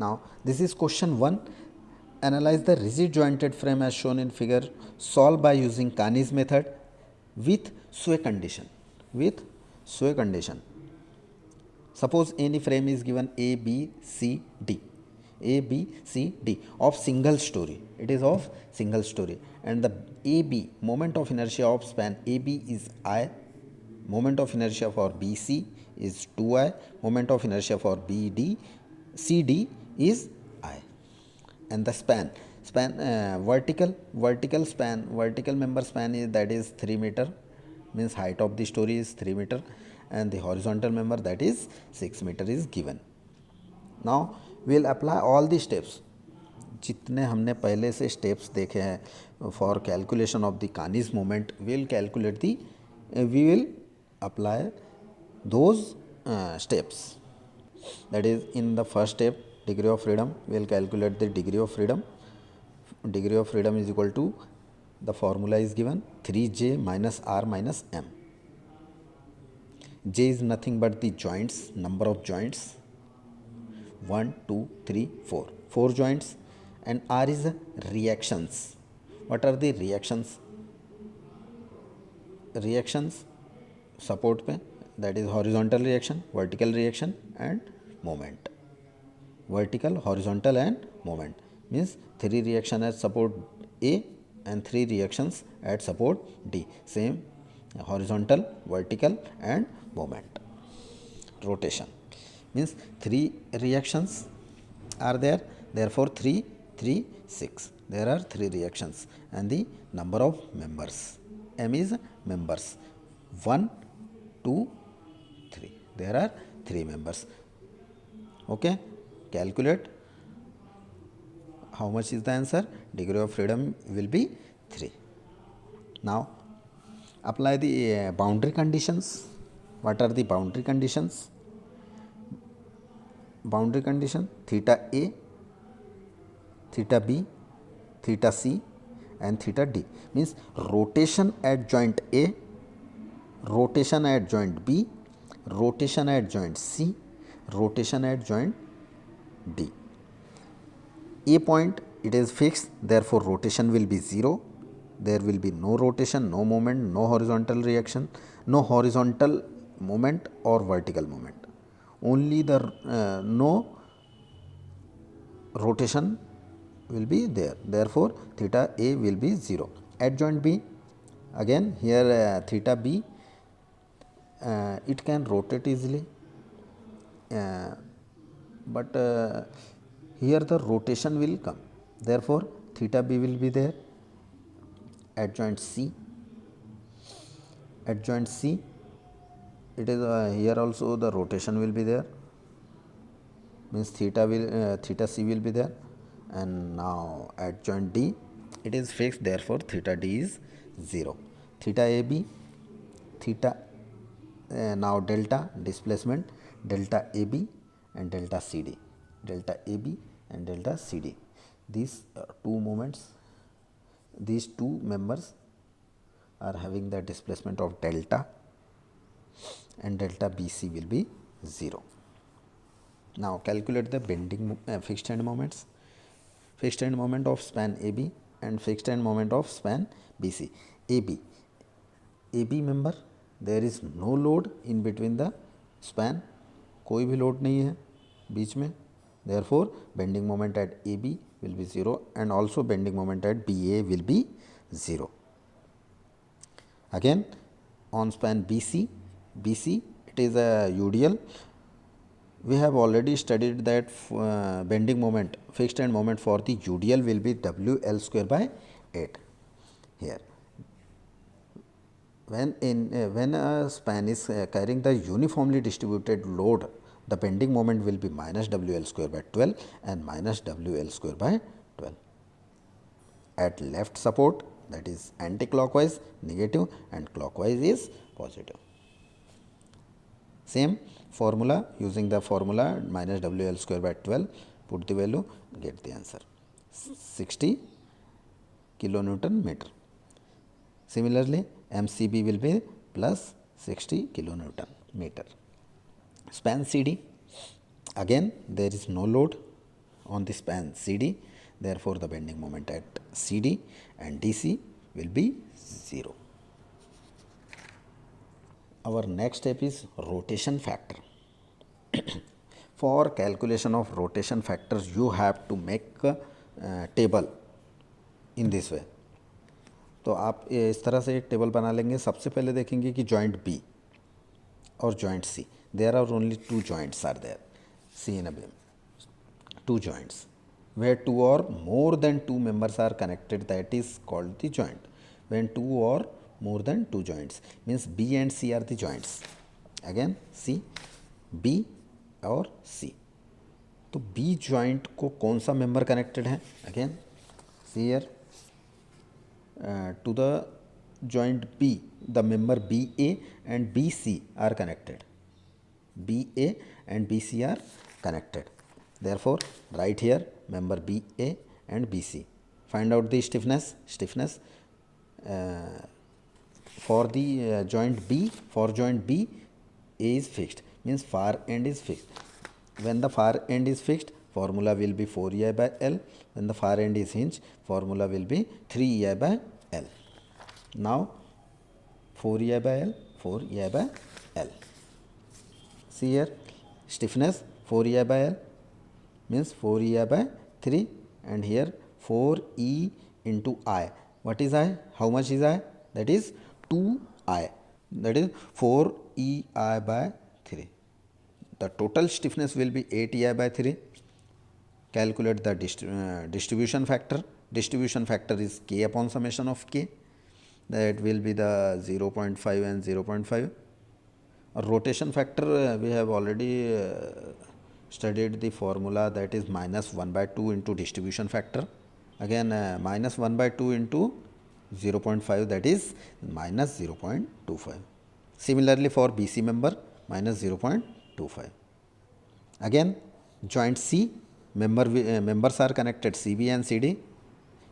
Now this is question 1. Analyze the rigid jointed frame as shown in figure. Solve by using Kani's method with sway condition. With sway condition. Suppose any frame is given A, B, C, D. A, B, C, D of single story. It is of single story. And the AB, moment of inertia of span AB is I. Moment of inertia for BC is 2I. Moment of inertia for BD, CD is I. And the span vertical member span is, that is 3 meter, means height of the story is 3 meter, and the horizontal member, that is 6 meter, is given. Now we will apply all the steps जितने हमने पहले से steps देखे हैं for calculation of the Kani's moment. We will apply those steps. That is, in the first step, degree of freedom, we will calculate the degree of freedom. Degree of freedom is equal to, the formula is given, 3j minus r minus m. J is nothing but the joints, number of joints, 1, 2, 3, 4. 4 joints. And r is the reactions. What are the reactions? Reactions support पे, that is horizontal reaction, vertical reaction and moment. Vertical, horizontal and moment means 3 reaction at support A and 3 reactions at support D. Same horizontal, vertical and moment. Rotation means 3 reactions are there, therefore 3, 3, 6. There are 3 reactions and the number of members. M is members. 1, 2, 3. There are 3 members. Okay. Calculate. How much is the answer? Degree of freedom will be 3. Now apply the boundary conditions. What are the boundary conditions? Boundary condition: theta A, theta B, theta C and theta D means rotation at joint A, rotation at joint B, rotation at joint C, rotation at joint D. A point, it is fixed, therefore rotation will be 0. There will be no rotation, no moment, no horizontal reaction, no horizontal moment or vertical moment. Only the no rotation will be there. Therefore theta A will be 0. At joint B, again here theta B, it can rotate easily, but here the rotation will come. Therefore theta B will be there. At joint C, at joint C, it is here also the rotation will be there, means theta C will be there. And now at joint D, it is fixed, therefore theta D is 0. Theta AB, theta now delta displacement, delta AB and delta CD, delta AB and delta CD. These two moments, these two members are having the displacement of delta, and delta BC will be 0. Now calculate the bending fixed end moments. Fixed end moment of span AB and fixed end moment of span BC. AB member, there is no load in between the span, कोई भी load नहीं है बीच में. Therefore bending moment at AB will be 0 and also bending moment at BA will be 0. Again on span BC, it is a UDL. We have already studied that bending moment, fixed end moment for the UDL will be WL square by 8. Here, when a span is carrying the uniformly distributed load, the bending moment will be minus WL square by 12 and minus WL square by 12. At left support, that is anti-clockwise negative and clockwise is positive. Same formula, using the formula minus WL square by 12, put the value, get the answer, 60 kilonewton meter. Similarly, MCB will be plus 60 kilonewton meter. Span CD, again there is no load, on the span CD. Therefore, the bending moment at CD and DC will be 0. Our next step is rotation factor. For calculation of rotation factors, you have to make a table in this way. तो आप इस तरह से एक table बना लेंगे. सबसे पहले देखेंगे कि जॉइंट बी और joint C, there are only 2 joints are there. See in a beam, 2 joints where 2 or more than 2 members are connected, that is called the joint. When 2 or more than 2 joints means B and C are the joints. Again C, B और C. तो B joint को कौन सा member connected है? Again see here, to the joint B, the member BA and BC are connected. BA and BC are connected. Therefore, write here member BA and BC. Find out the stiffness. For the joint B, A is fixed, means far end is fixed. When the far end is fixed, formula will be 4EI by L. When the far end is hinged, formula will be 3EI by L. Now 4EI by L. See here, stiffness 4EI by L means 4EI by 3, and here 4E into I. What is I? How much is I? That is 2I. That is 4EI by 3. The total stiffness will be 8EI by 3. Calculate the distribution factor. Distribution factor is K upon summation of K. That will be the 0.5 and 0.5. Rotation factor, we have already studied the formula, that is minus 1 by 2 into distribution factor. Again minus 1 by 2 into 0.5, that is minus 0.25. Similarly for BC member, minus 0.25. Again joint C, members are connected CB and CD.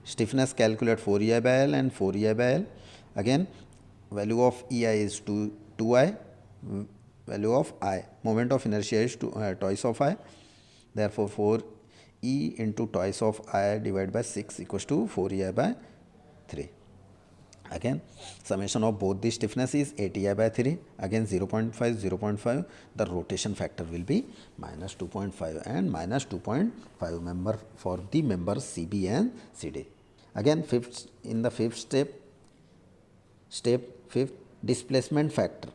Stiffness calculate 4EI by L and 4EI by L. Again value of EI is 2I, value of I, moment of inertia is twice of I. Therefore 4E into twice of I divided by 6 equals to 4EI by 3. Again summation of both the stiffness is 8EI by 3. Again 0.5. The rotation factor will be minus 2.5 and minus 2.5 member for the members CB and CD. Again in the fifth step, displacement factor.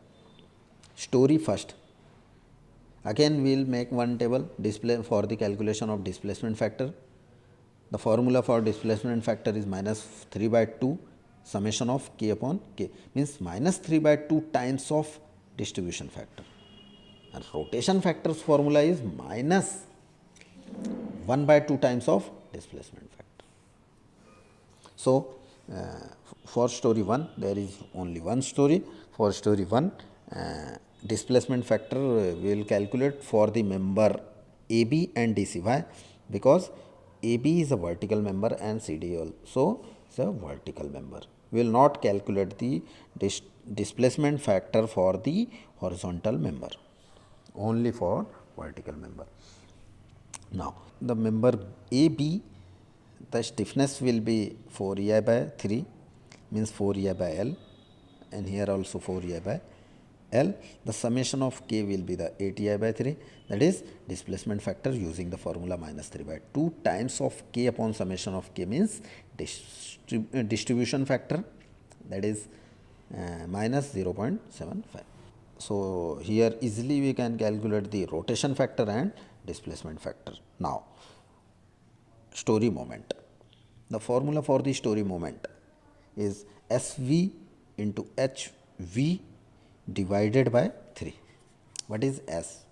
Story first. Again we will make one table for the calculation of displacement factor. The formula for displacement factor is minus 3 by 2 summation of K upon K, means minus 3 by 2 times of distribution factor. And rotation factor's formula is minus 1 by 2 times of displacement factor. So for story 1 there is only one story. For story 1, displacement factor we will calculate for the member AB and DC. Why? Because AB is a vertical member and CD also is a vertical member. We will not calculate the displacement factor for the horizontal member, only for vertical member. Now the member AB, the stiffness will be 4EI by 3, means 4EI by L, and here also 4EI by L. The summation of K will be the 8EI by 3, that is displacement factor using the formula minus 3 by 2 times of K upon summation of K, means distribution factor, that is minus 0.75. So here easily we can calculate the rotation factor and displacement factor. Now story moment. The formula for the story moment is SV into HV divided by 3. What is S?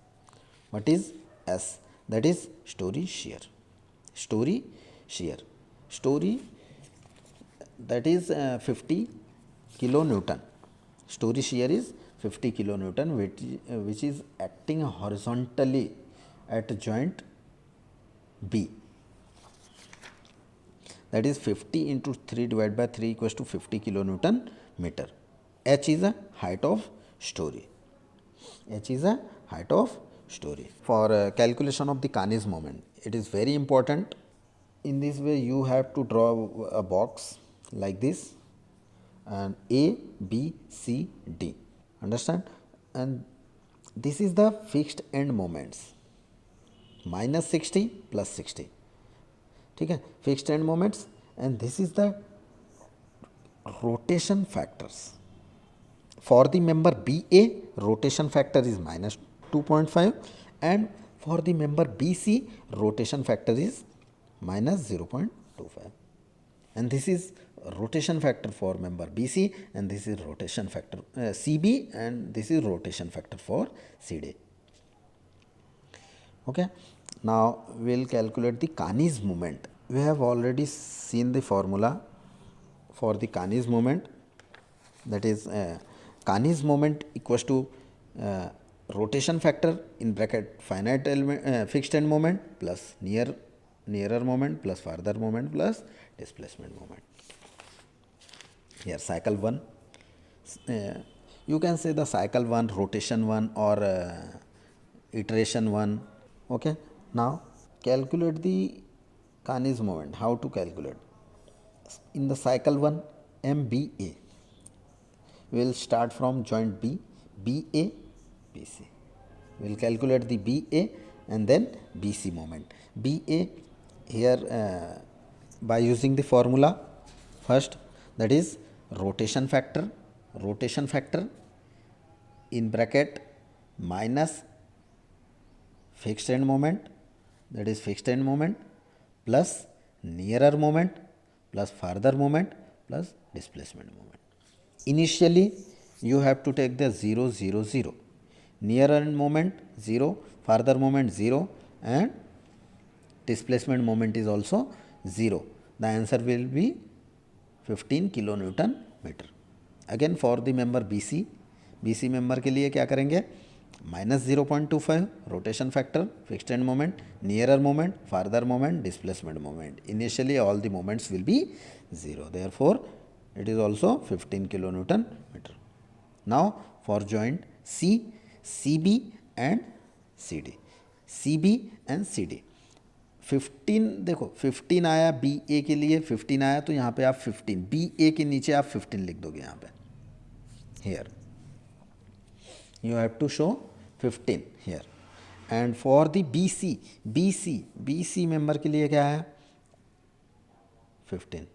What is S? That is story shear. Story shear. Story, that is 50 kilonewton. Story shear is 50 kilonewton, which is acting horizontally at joint B. That is 50 into 3 divided by 3 equals to 50 kilonewton meter. H is a height of story. H is a height of story. For calculation of the Kani's moment, it is very important. In this way, you have to draw a box like this, and A, B, C, D. Understand? And this is the fixed end moments. minus 60 plus 60. ठीक है, fixed end moments, and this is the rotation factors. For the member BA, rotation factor is minus 2.5, and for the member BC, rotation factor is minus 0.25. And this is rotation factor for member BC, and this is rotation factor CB, and this is rotation factor for CD. Okay. Now we will calculate the Kani's moment. We have already seen the formula for the Kani's moment, that is Kani's moment equals to rotation factor in bracket finite element, fixed end moment plus nearer moment plus farther moment plus displacement moment. Here cycle 1, you can say the cycle 1, rotation 1, or iteration 1. Okay. Now calculate the Kani's moment. How to calculate? In the cycle 1, MBA, we will start from joint B, BA, BC. We will calculate the BA and then BC moment. BA here by using the formula first, that is rotation factor in bracket minus fixed end moment, that is fixed end moment, plus nearer moment plus farther moment plus displacement moment. Initially you have to take the 0, 0, 0. Nearer end moment 0, farther moment 0, and displacement moment is also 0. The answer will be 15 kilonewton meter. Again for the member BC member के लिए क्या करेंगे? minus 0.25 rotation factor, fixed end moment, nearer moment, farther moment, displacement moment. Initially all the moments will be 0. Therefore, it is also 15 kilonewton meter. Now for joint C, CB and CD. CB and CD. 15 देखो 15 आया B ए के लिए, 15 आया तो यहाँ पे आप 15 B ए के नीचे आप 15 लिख दोगे यहाँ पे. Here you have to show 15 here. And for the BC member के लिए क्या है? 15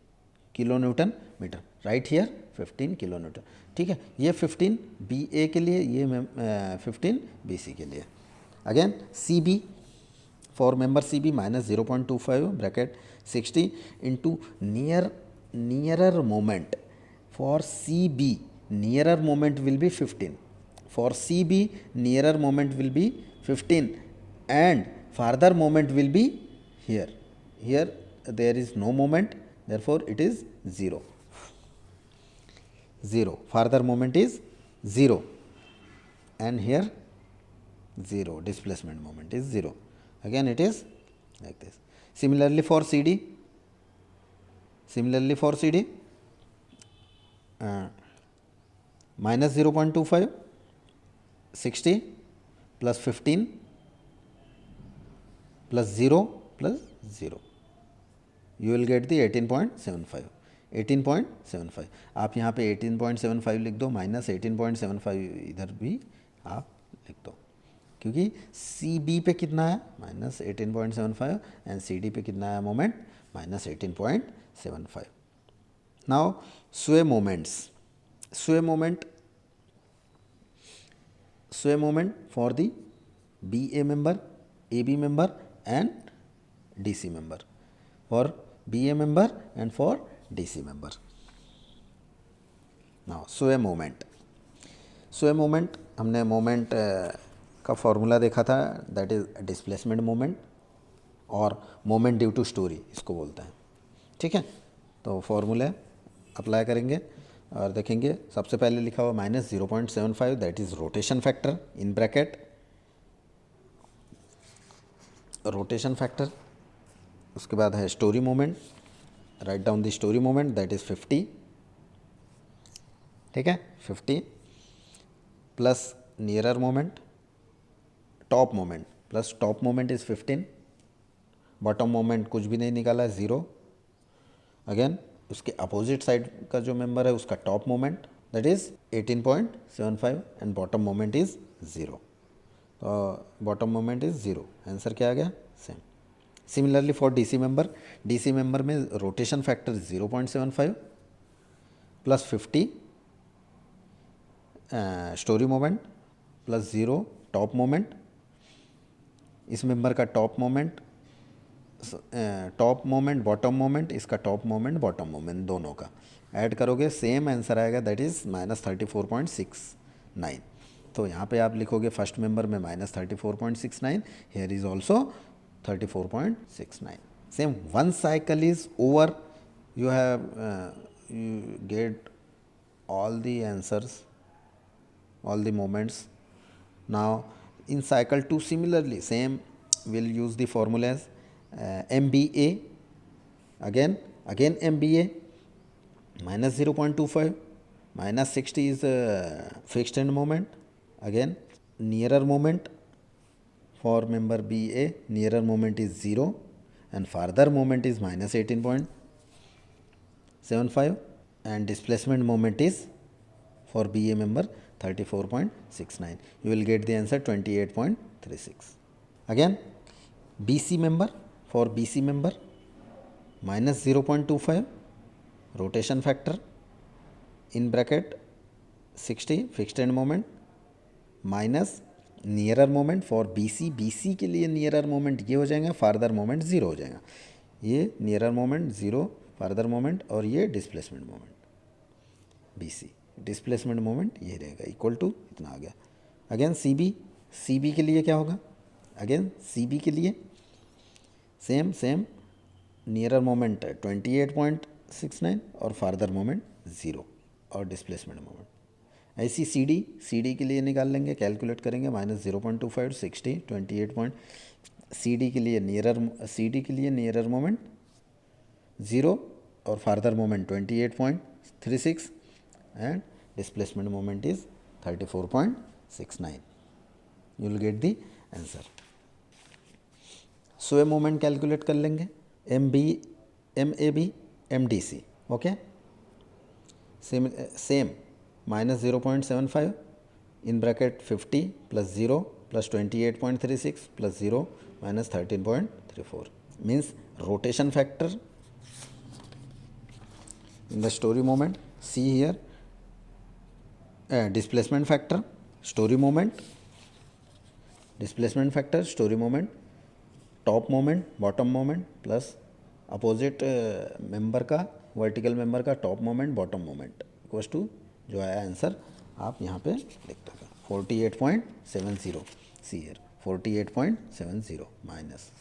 kilonewton meter. Right here 15 kilonewton. ठीक है, ये 15 बी ए के लिए, ये 15 BC के लिए. Again CB, for member CB minus 0.25 bracket 60 into nearer moment. For CB nearer moment will be 15. For CB nearer moment will be 15 and farther moment will be here. Here there is no moment, therefore it is 0. Farther moment is 0 and here 0. Displacement moment is 0. Again it is like this. Similarly for CD, minus 0.25, 60 plus 15 plus 0 plus 0. You will get the 18.75. 18.75. आप यहाँ पे 18.75 लिख दो, minus 18.75 इधर भी आप लिख दो, क्योंकि सी बी पे कितना है? माइनस 18.75 एंड सी डी पे कितना है मोमेंट? माइनस 18.75. नाउ स्वे moments. Sway moment for the BA member, AB member and DC member. For BA member and for DC member. Now sway moment हमने moment का formula देखा था, that is displacement moment और moment due to story इसको बोलते हैं. ठीक है, तो फॉर्मूला अप्लाई करेंगे और देखेंगे. सबसे पहले लिखा हुआ minus 0.75, that is rotation factor in bracket rotation factor. उसके बाद है story moment, write down the story moment, that is 50. ठीक है, 50 plus nearer moment top moment plus top moment is 15, bottom moment कुछ भी नहीं निकाला है 0। अगेन उसके अपोजिट साइड का जो मेंबर है उसका top moment that is 18.75 and bottom moment is 0। तो बॉटम मोमेंट इज़ 0, आंसर क्या आ गया? Same. Similarly for DC member में rotation factor 0.75 plus 50 story moment plus 0 top moment. इस मेंबर का टॉप मोमेंट बॉटम मोमेंट, इसका टॉप मोमेंट बॉटम मोमेंट दोनों का ऐड करोगे सेम आंसर आएगा, दैट इज़ -34.69। तो यहाँ पे आप लिखोगे फर्स्ट मेंबर में -34.69, here is also 34.69। Same one cycle is over, you have you get all the answers, all the moments. Now in cycle 2 similarly same, we'll use the formulas. MBA, again MBA -0.25, -60 is fixed end moment. Again nearer moment for member BA, nearer moment is 0 and farther moment is -18.75 and displacement moment is for BA member 34.69. You will get the answer 28.36. Again BC member, for BC member -0.25 rotation factor in bracket 60 fixed end moment minus nearer moment for BC के लिए nearer moment ये हो जाएगा, farther moment 0 हो जाएगा। ये nearer moment 0, farther moment, और ये displacement moment BC, displacement moment ये रहेगा इक्वल टू इतना आ गया। अगेन CB के लिए क्या होगा? अगेन CB के लिए सेम नियरर मोमेंट 28.69 और फार्दर मोमेंट 0 और डिस्प्लेसमेंट मोमेंट। ऐसी CD के लिए निकाल लेंगे, कैलकुलेट करेंगे -0.25 60 28 CD के लिए नियरर मोमेंट 0 और farther moment 28.36 and displacement moment is 34.69। You will get the answer. स्वे मोमेंट कैलकुलेट कर लेंगे, MAB MDC, okay. Same -0.75 in bracket 50 plus 0 plus 28.36 plus 0 minus 13.34 means rotation factor in the story moment. See here displacement factor, story moment, displacement factor, story moment, top moment, bottom moment plus opposite member का, vertical member का top moment, bottom moment equals to जो आया answer आप यहाँ पे लिख दोगे 48.70। See here 48.70 minus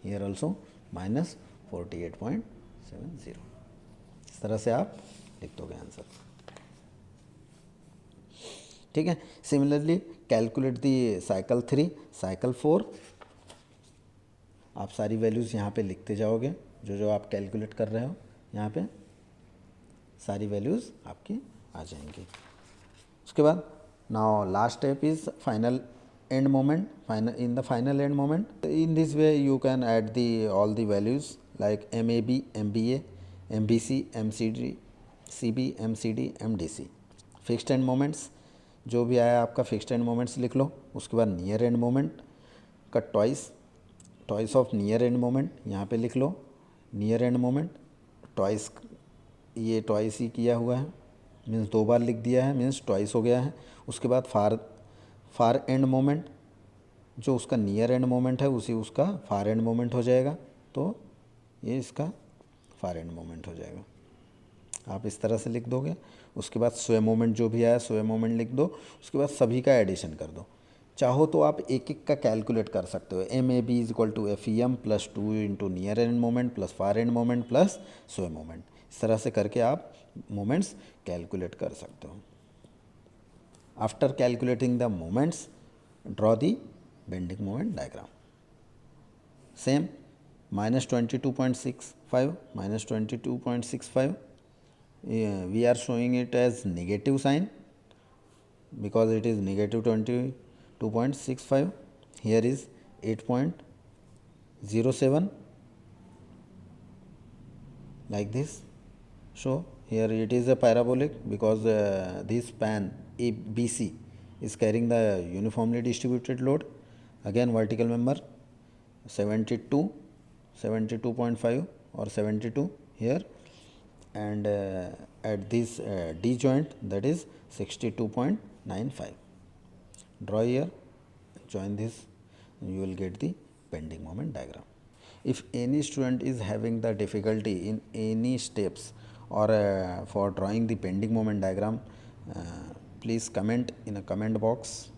here also -48.70। इस तरह से आप लिख दोगे आंसर, ठीक है। Similarly calculate the cycle 3, cycle 4। आप सारी वैल्यूज़ यहाँ पे लिखते जाओगे, जो आप कैलकुलेट कर रहे हो यहाँ पे सारी वैल्यूज़ आपकी आ जाएंगी। उसके बाद now last step is final end moment. In the final end moment in this way you can add the all the values like MAB MBA MBC MCD CB MCD MDC। Fixed and moments जो भी आया आपका fixed and moments लिख लो। उसके बाद near end moment का twice of near end moment यहाँ पे लिख लो। नियर एंड मोमेंट ट्वाइस, ये ट्वाइस ही किया हुआ है, मीन्स 2 बार लिख दिया है, मीन्स ट्वाइस हो गया है। उसके बाद फार एंड मोमेंट, जो उसका नियर एंड मोमेंट है उसी उसका फार एंड मोमेंट हो जाएगा, तो ये इसका फार एंड मोमेंट हो जाएगा। आप इस तरह से लिख दोगे। उसके बाद स्वे मोमेंट जो भी आया स्वे मोमेंट लिख दो। उसके बाद सभी का एडिशन कर दो। चाहो तो आप एक एक का कैलकुलेट कर सकते हो। MAB is equal to FEM plus 2 into near end moment plus far end moment plus sway moment. इस तरह से करके आप मोमेंट्स कैलकुलेट कर सकते हो। After calculating the moments draw the bending moment diagram. Same -22.65 -22.65 we are showing it as negative sign because it is -22.65 here is 8.07 like this. So here it is a parabolic because this span ABC is carrying the uniformly distributed load. Again vertical member 72, 72.5 or 72 here, and at this D joint, that is 62.95. Draw here, join this, you will get the bending moment diagram. If any student is having the difficulty in any steps or for drawing the bending moment diagram, please comment in a comment box.